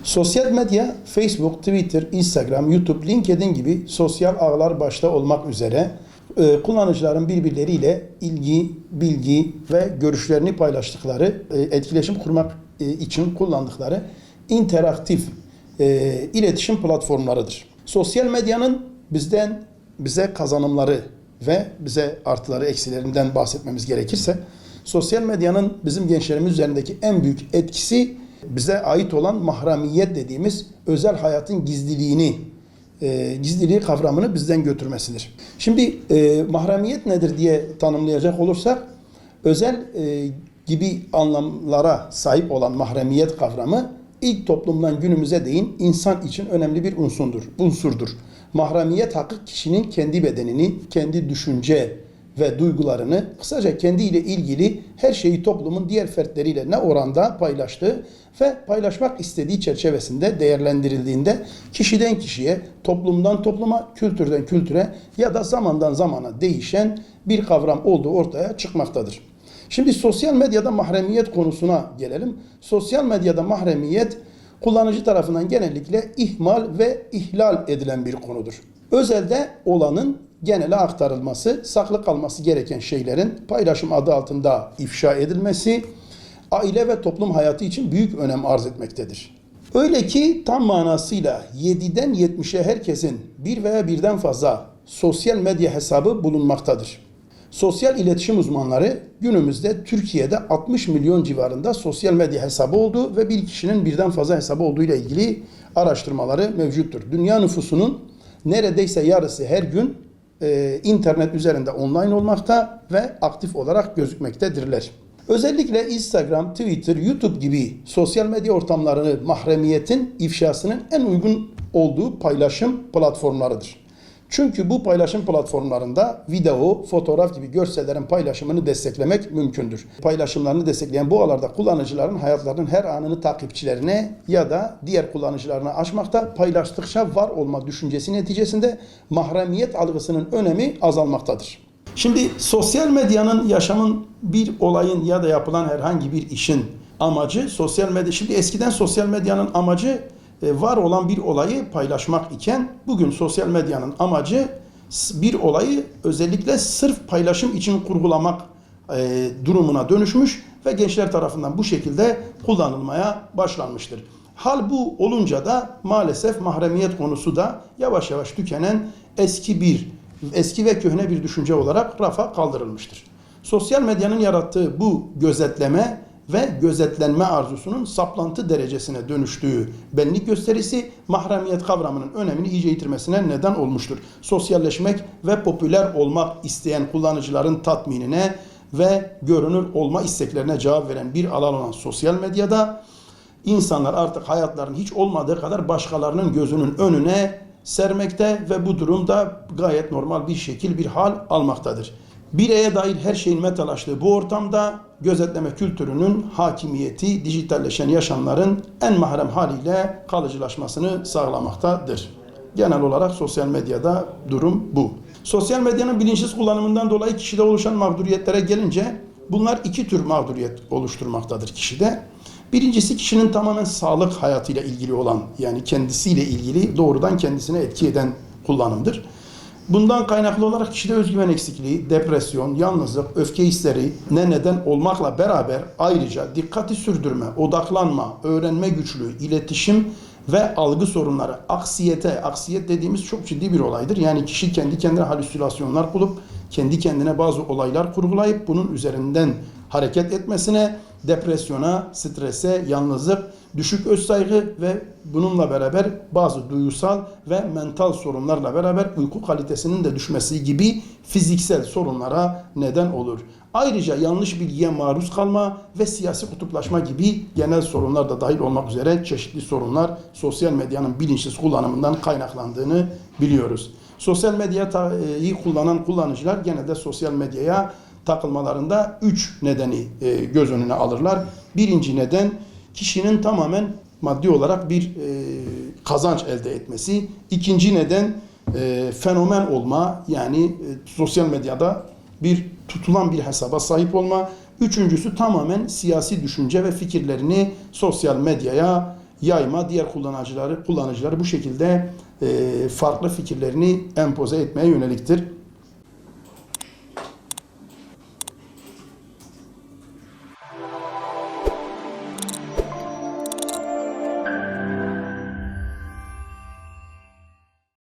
Sosyal medya, Facebook, Twitter, Instagram, YouTube, LinkedIn gibi sosyal ağlar başta olmak üzere kullanıcıların birbirleriyle ilgi, bilgi ve görüşlerini paylaştıkları, etkileşim kurmak için kullandıkları interaktif iletişim platformlarıdır. Sosyal medyanın bize kazanımları ve bize artıları, eksilerinden bahsetmemiz gerekirse, sosyal medyanın bizim gençlerimiz üzerindeki en büyük etkisi bize ait olan mahremiyet dediğimiz özel hayatın gizliliği kavramını bizden götürmesidir. Şimdi mahremiyet nedir diye tanımlayacak olursak, özel gibi anlamlara sahip olan mahremiyet kavramı ilk toplumdan günümüze değin insan için önemli bir unsurdur. Mahremiyet hakkı kişinin kendi bedenini, kendi düşünce ve duygularını, kısaca kendiyle ilgili her şeyi toplumun diğer fertleriyle ne oranda paylaştığı ve paylaşmak istediği çerçevesinde değerlendirildiğinde kişiden kişiye, toplumdan topluma, kültürden kültüre ya da zamandan zamana değişen bir kavram olduğu ortaya çıkmaktadır. Şimdi sosyal medyada mahremiyet konusuna gelelim. Sosyal medyada mahremiyet kullanıcı tarafından genellikle ihmal ve ihlal edilen bir konudur. Özelde olanın genele aktarılması, saklı kalması gereken şeylerin paylaşım adı altında ifşa edilmesi, aile ve toplum hayatı için büyük önem arz etmektedir. Öyle ki tam manasıyla 7'den 70'e herkesin bir veya birden fazla sosyal medya hesabı bulunmaktadır. Sosyal iletişim uzmanları günümüzde Türkiye'de 60 milyon civarında sosyal medya hesabı olduğu ve bir kişinin birden fazla hesabı olduğu ile ilgili araştırmaları mevcuttur. Dünya nüfusunun neredeyse yarısı her gün internet üzerinde online olmakta ve aktif olarak gözükmektedirler. Özellikle Instagram, Twitter, YouTube gibi sosyal medya ortamları mahremiyetin ifşasının en uygun olduğu paylaşım platformlarıdır. Çünkü bu paylaşım platformlarında video, fotoğraf gibi görsellerin paylaşımını desteklemek mümkündür. Paylaşımlarını destekleyen bu alanlarda kullanıcıların hayatlarının her anını takipçilerine ya da diğer kullanıcılarına açmakta, paylaştıkça var olma düşüncesi neticesinde mahremiyet algısının önemi azalmaktadır. Şimdi sosyal medyanın yaşamın bir olayın ya da yapılan herhangi bir işin amacı sosyal medya. Şimdi eskiden sosyal medyanın amacı var olan bir olayı paylaşmak iken bugün sosyal medyanın amacı bir olayı özellikle sırf paylaşım için kurgulamak durumuna dönüşmüş ve gençler tarafından bu şekilde kullanılmaya başlanmıştır. Hal bu olunca da maalesef mahremiyet konusu da yavaş yavaş tükenen eski ve köhne bir düşünce olarak rafa kaldırılmıştır. Sosyal medyanın yarattığı bu gözetleme ve gözetlenme arzusunun saplantı derecesine dönüştüğü benlik gösterisi mahremiyet kavramının önemini iyice yitirmesine neden olmuştur. Sosyalleşmek ve popüler olmak isteyen kullanıcıların tatminine ve görünür olma isteklerine cevap veren bir alan olan sosyal medyada insanlar artık hayatlarının hiç olmadığı kadar başkalarının gözünün önüne sermekte ve bu durumda gayet normal bir hal almaktadır. Bireye dair her şeyin metalaştığı bu ortamda gözetleme kültürünün hakimiyeti dijitalleşen yaşamların en mahrem haliyle kalıcılaşmasını sağlamaktadır. Genel olarak sosyal medyada durum bu. Sosyal medyanın bilinçsiz kullanımından dolayı kişide oluşan mağduriyetlere gelince bunlar iki tür mağduriyet oluşturmaktadır kişide. Birincisi kişinin tamamen sağlık hayatıyla ilgili olan, yani kendisiyle ilgili doğrudan kendisine etki eden kullanımdır. Bundan kaynaklı olarak kişide özgüven eksikliği, depresyon, yalnızlık, öfke hisleri neden olmakla beraber ayrıca dikkati sürdürme, odaklanma, öğrenme güçlüğü, iletişim ve algı sorunları, aksiyet dediğimiz çok ciddi bir olaydır. Yani kişi kendi kendine halüsinasyonlar bulup, kendi kendine bazı olaylar kurgulayıp bunun üzerinden hareket etmesine, depresyona, strese, yalnızlık, düşük özsaygı ve bununla beraber bazı duygusal ve mental sorunlarla beraber uyku kalitesinin de düşmesi gibi fiziksel sorunlara neden olur. Ayrıca yanlış bilgiye maruz kalma ve siyasi kutuplaşma gibi genel sorunlar da dahil olmak üzere çeşitli sorunlar sosyal medyanın bilinçsiz kullanımından kaynaklandığını biliyoruz. Sosyal medyayı kullanan kullanıcılar genelde sosyal medyaya takılmalarında 3 nedeni göz önüne alırlar. Birinci neden kişinin tamamen maddi olarak bir kazanç elde etmesi. İkinci neden fenomen olma, yani sosyal medyada bir tutulan bir hesaba sahip olma. Üçüncüsü tamamen siyasi düşünce ve fikirlerini sosyal medyaya yayma, diğer kullanıcıları bu şekilde farklı fikirlerini empoze etmeye yöneliktir.